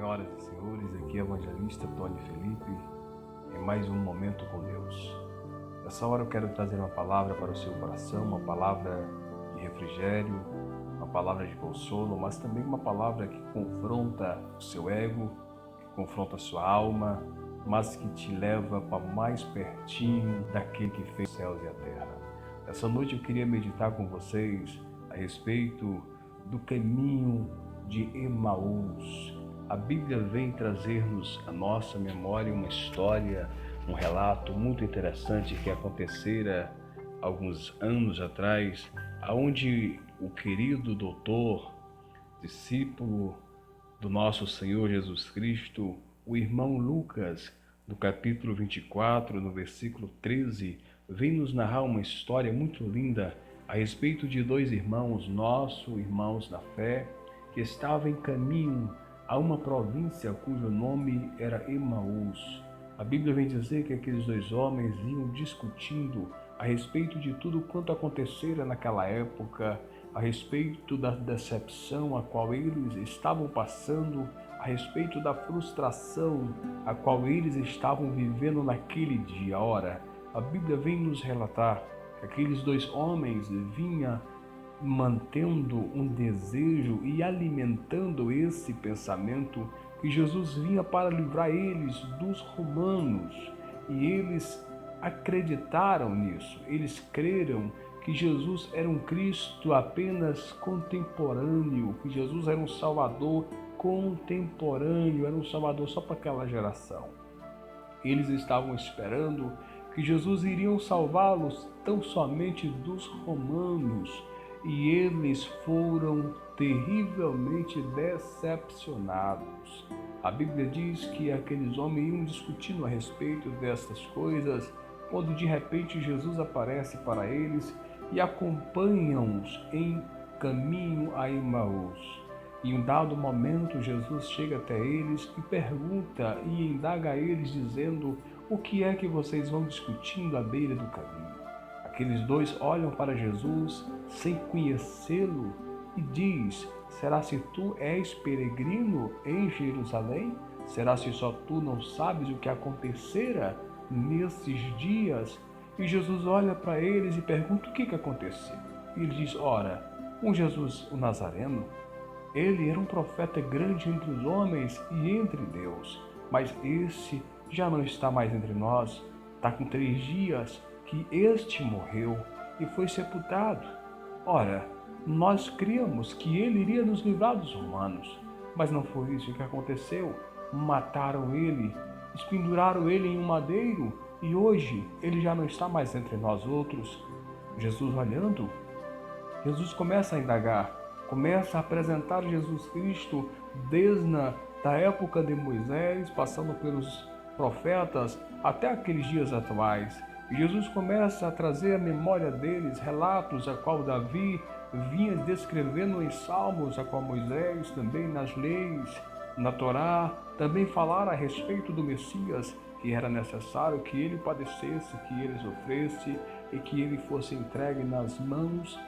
Senhoras e senhores, aqui é o evangelista Tony Felipe em mais um Momento com Deus. Nessa hora eu quero trazer uma palavra para o seu coração, uma palavra de refrigério, uma palavra de consolo, mas também uma palavra que confronta o seu ego, que confronta a sua alma, mas que te leva para mais pertinho daquele que fez os céus e a terra. Essa noite eu queria meditar com vocês a respeito do caminho de Emaús. A Bíblia vem trazer-nos à nossa memória uma história, um relato muito interessante que acontecera alguns anos atrás, onde o querido doutor, discípulo do nosso Senhor Jesus Cristo, o irmão Lucas, no capítulo 24, no versículo 13, vem nos narrar uma história muito linda a respeito de dois irmãos nossos, irmãos na fé, que estavam em caminho a uma província cujo nome era Emaús. A Bíblia vem dizer que aqueles dois homens iam discutindo a respeito de tudo quanto acontecera naquela época, a respeito da decepção a qual eles estavam passando, a respeito da frustração a qual eles estavam vivendo naquele dia. Ora, a Bíblia vem nos relatar que aqueles dois homens vinham mantendo um desejo e alimentando esse pensamento que Jesus vinha para livrar eles dos romanos. E eles acreditaram nisso, eles creram que Jesus era um Cristo apenas contemporâneo, que Jesus era um Salvador contemporâneo, era um Salvador só para aquela geração. Eles estavam esperando que Jesus iria salvá-los tão somente dos romanos, e eles foram terrivelmente decepcionados. A Bíblia diz que aqueles homens iam discutindo a respeito destas coisas, quando de repente Jesus aparece para eles e acompanha-os em caminho a Emaús. Em um dado momento, Jesus chega até eles e pergunta e indaga a eles, dizendo: o que é que vocês vão discutindo à beira do caminho? Aqueles dois olham para Jesus sem conhecê-lo e diz: será se tu és peregrino em Jerusalém? Será se só tu não sabes o que acontecera nesses dias? E Jesus olha para eles e pergunta: o que aconteceu? E ele diz: ora, um Jesus, o Nazareno, ele era um profeta grande entre os homens e entre Deus, mas esse já não está mais entre nós. Está com 3 dias que este morreu e foi sepultado. Ora, nós críamos que ele iria nos livrar dos romanos, mas não foi isso que aconteceu. Mataram ele, espenduraram ele em um madeiro e hoje ele já não está mais entre nós outros. Jesus olhando, Jesus começa a indagar, começa a apresentar Jesus Cristo desde a época de Moisés, passando pelos profetas até aqueles dias atuais. E Jesus começa a trazer à memória deles relatos a qual Davi vinha descrevendo em Salmos, a qual Moisés também nas leis, na Torá, também falar a respeito do Messias, que era necessário que ele padecesse, que ele sofresse e que ele fosse entregue nas mãos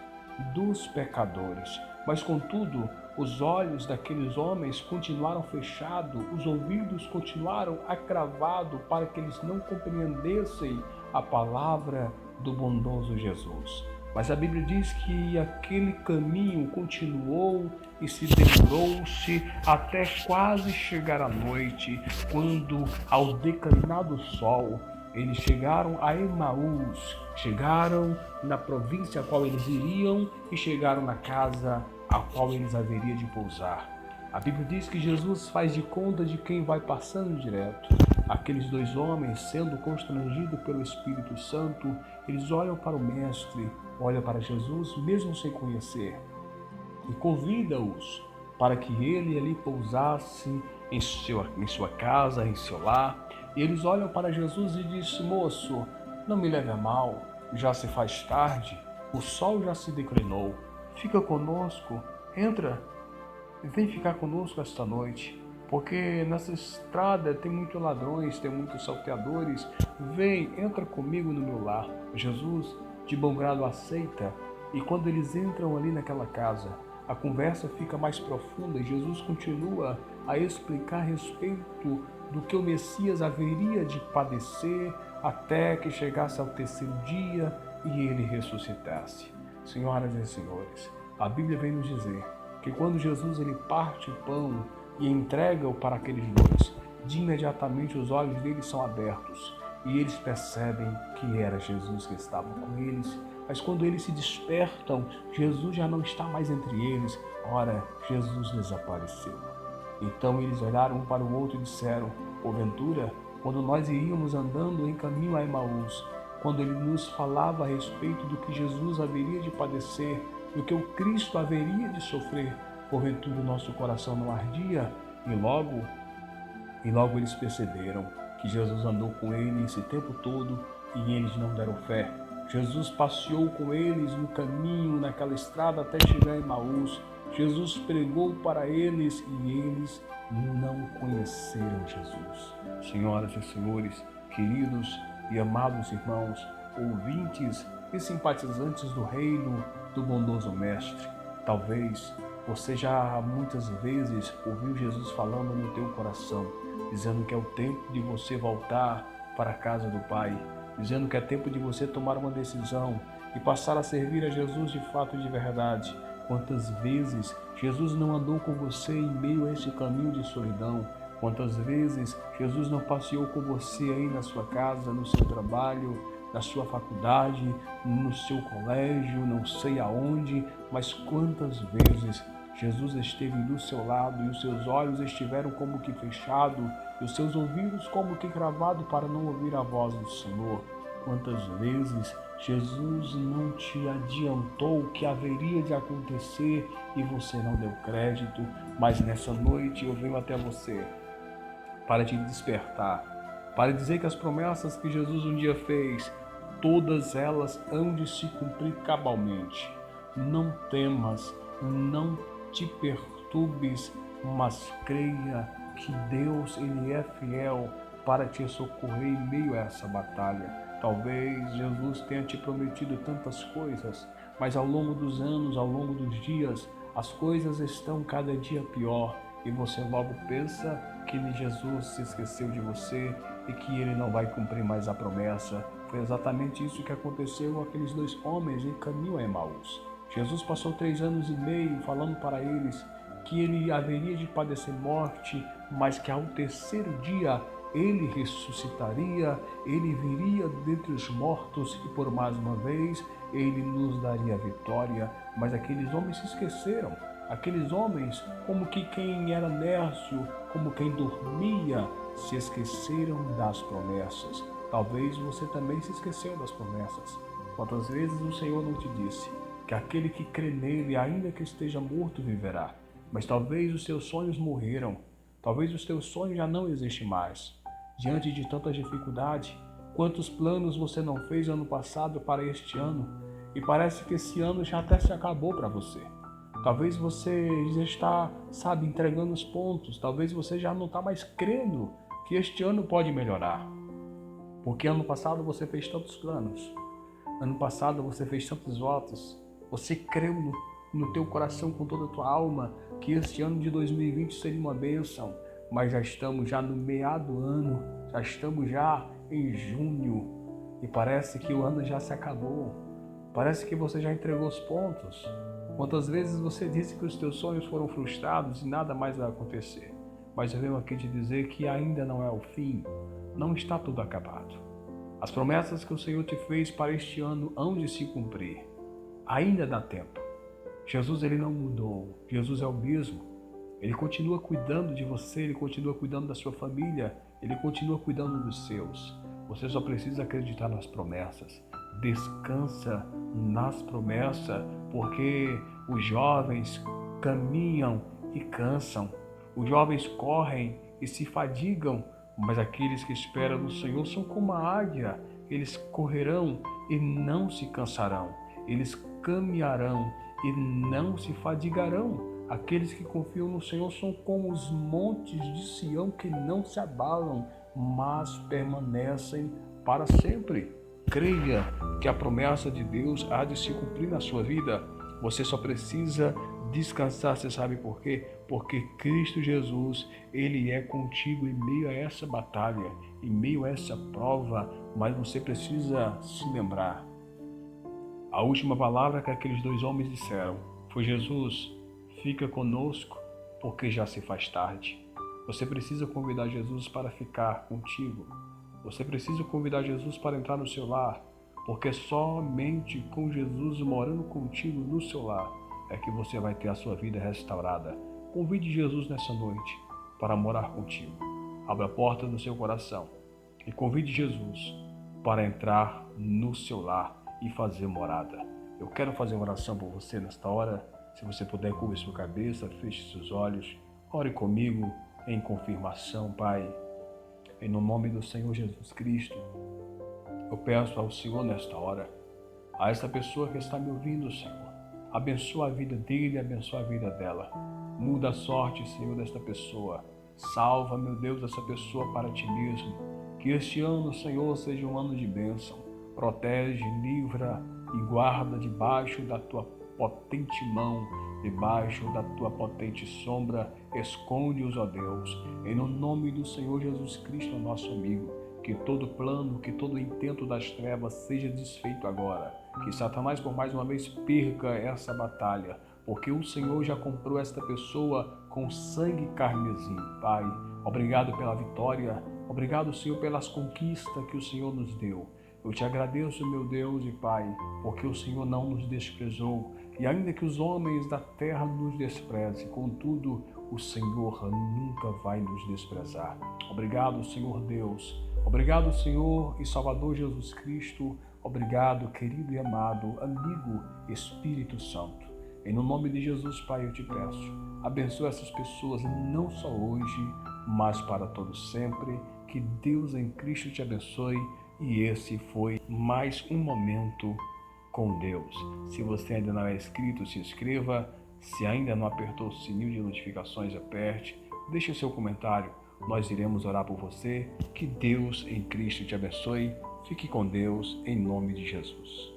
dos pecadores. Mas contudo, os olhos daqueles homens continuaram fechados, os ouvidos continuaram agravados para que eles não compreendessem a palavra do bondoso Jesus. Mas a Bíblia diz que aquele caminho continuou e se demorou-se até quase chegar à noite, quando, ao declinar do sol, eles chegaram a Emaús, chegaram na província a qual eles iriam e chegaram na casa a qual eles haveriam de pousar. A Bíblia diz que Jesus faz de conta de quem vai passando direto. Aqueles dois homens, sendo constrangidos pelo Espírito Santo, eles olham para o Mestre, olham para Jesus, mesmo sem conhecer, e convida-os para que ele ali pousasse em sua casa, em seu lar. E eles olham para Jesus e dizem: moço, não me leve a mal, já se faz tarde, o sol já se declinou, fica conosco, entra e vem ficar conosco esta noite, porque nessa estrada tem muitos ladrões, tem muitos salteadores. Vem, entra comigo no meu lar. Jesus, de bom grado, aceita, e quando eles entram ali naquela casa, a conversa fica mais profunda e Jesus continua a explicar a respeito do que o Messias haveria de padecer até que chegasse ao terceiro dia e ele ressuscitasse. Senhoras e senhores, a Bíblia vem nos dizer que quando Jesus ele parte o pão e entrega-o para aqueles dois, de imediatamente os olhos deles são abertos e eles percebem que era Jesus que estava com eles. Mas quando eles se despertam, Jesus já não está mais entre eles. Ora, Jesus desapareceu. Então eles olharam um para o outro e disseram: porventura, quando nós iríamos andando em caminho a Emaús, quando ele nos falava a respeito do que Jesus haveria de padecer, do que o Cristo haveria de sofrer, porventura o nosso coração não ardia? E logo eles perceberam que Jesus andou com eles esse tempo todo e eles não deram fé. Jesus passeou com eles no caminho, naquela estrada até chegar em Emaús. Jesus pregou para eles e eles não conheceram Jesus. Senhoras e senhores, queridos e amados irmãos, ouvintes e simpatizantes do reino do bondoso Mestre, talvez você já muitas vezes ouviu Jesus falando no teu coração, dizendo que é o tempo de você voltar para a casa do Pai, dizendo que é tempo de você tomar uma decisão e passar a servir a Jesus de fato e de verdade. Quantas vezes Jesus não andou com você em meio a esse caminho de solidão? Quantas vezes Jesus não passeou com você aí na sua casa, no seu trabalho, na sua faculdade, no seu colégio, não sei aonde, mas quantas vezes Jesus esteve do seu lado e os seus olhos estiveram como que fechados e os seus ouvidos como que cravados para não ouvir a voz do Senhor. Quantas vezes Jesus não te adiantou o que haveria de acontecer e você não deu crédito, mas nessa noite eu venho até você para te despertar, para dizer que as promessas que Jesus um dia fez, todas elas hão de se cumprir cabalmente. Não temas, não te perturbes, mas creia que Deus ele é fiel para te socorrer em meio a essa batalha. Talvez Jesus tenha te prometido tantas coisas, mas ao longo dos anos, ao longo dos dias, as coisas estão cada dia pior e você logo pensa que Jesus se esqueceu de você e que ele não vai cumprir mais a promessa. Foi exatamente isso que aconteceu com aqueles dois homens em caminho a Emaús. Jesus passou 3 anos e meio falando para eles que ele haveria de padecer morte, mas que ao terceiro dia ele ressuscitaria, ele viria dentre os mortos e por mais uma vez ele nos daria a vitória. Mas aqueles homens se esqueceram. Aqueles homens, como que quem era nércio, como quem dormia, se esqueceram das promessas. Talvez você também se esqueceu das promessas. Quantas vezes o Senhor não te disse que aquele que crê nele, ainda que esteja morto, viverá? Mas talvez os seus sonhos morreram, talvez os teus sonhos já não existem mais. Diante de tanta dificuldade, quantos planos você não fez ano passado para este ano? E parece que esse ano já até se acabou para você. Talvez você já está, entregando os pontos. Talvez você já não está mais crendo que este ano pode melhorar. Porque ano passado você fez tantos planos. Ano passado você fez tantos votos. Você creu no teu coração com toda a tua alma que este ano de 2020 seria uma bênção. Mas já estamos no meado do ano. Já estamos em junho. E parece que o ano já se acabou. Parece que você já entregou os pontos. Quantas vezes você disse que os teus sonhos foram frustrados e nada mais vai acontecer. Mas eu venho aqui te dizer que ainda não é o fim. Não está tudo acabado. As promessas que o Senhor te fez para este ano hão de se cumprir. Ainda dá tempo. Jesus ele não mudou. Jesus é o mesmo. Ele continua cuidando de você, ele continua cuidando da sua família, ele continua cuidando dos seus. Você só precisa acreditar nas promessas. Descansa nas promessas, porque os jovens caminham e cansam. Os jovens correm e se fadigam, mas aqueles que esperam no Senhor são como a águia. Eles correrão e não se cansarão. Eles caminharão e não se fadigarão. Aqueles que confiam no Senhor são como os montes de Sião que não se abalam, mas permanecem para sempre. Creia que a promessa de Deus há de se cumprir na sua vida. Você só precisa descansar. Você sabe por quê? Porque Cristo Jesus, Ele é contigo em meio a essa batalha, em meio a essa prova, mas você precisa se lembrar. A última palavra que aqueles dois homens disseram foi: Jesus, fica conosco, porque já se faz tarde. Você precisa convidar Jesus para ficar contigo. Você precisa convidar Jesus para entrar no seu lar, porque somente com Jesus morando contigo no seu lar é que você vai ter a sua vida restaurada. Convide Jesus nessa noite para morar contigo. Abra a porta do seu coração e convide Jesus para entrar no seu lar e fazer morada. Eu quero fazer uma oração por você nesta hora. Se você puder, curve sua cabeça, feche seus olhos, ore comigo em confirmação. Pai, em nome do Senhor Jesus Cristo, eu peço ao Senhor nesta hora, a essa pessoa que está me ouvindo, Senhor, abençoa a vida dele, abençoa a vida dela. Muda a sorte, Senhor, desta pessoa. Salva, meu Deus, essa pessoa para ti mesmo. Que este ano, Senhor, seja um ano de bênção. Protege, livra e guarda debaixo da tua potente mão, debaixo da tua potente sombra. Esconde-os, ó Deus, em nome do Senhor Jesus Cristo, nosso amigo. Que todo plano, que todo intento das trevas seja desfeito agora. Que Satanás, por mais uma vez, perca essa batalha, porque o Senhor já comprou esta pessoa com sangue carmesim. Pai, obrigado pela vitória, obrigado, Senhor, pelas conquistas que o Senhor nos deu. Eu te agradeço, meu Deus e Pai, porque o Senhor não nos desprezou, e ainda que os homens da terra nos desprezem, contudo, o Senhor nunca vai nos desprezar. Obrigado, Senhor Deus. Obrigado, Senhor e Salvador Jesus Cristo. Obrigado, querido e amado amigo Espírito Santo. Em nome de Jesus, Pai, eu te peço, abençoa essas pessoas não só hoje, mas para todos sempre. Que Deus em Cristo te abençoe. E esse foi mais um momento com Deus. Se você ainda não é inscrito, se inscreva. Se ainda não apertou o sininho de notificações, aperte. Deixe o seu comentário. Nós iremos orar por você. Que Deus em Cristo te abençoe. Fique com Deus em nome de Jesus.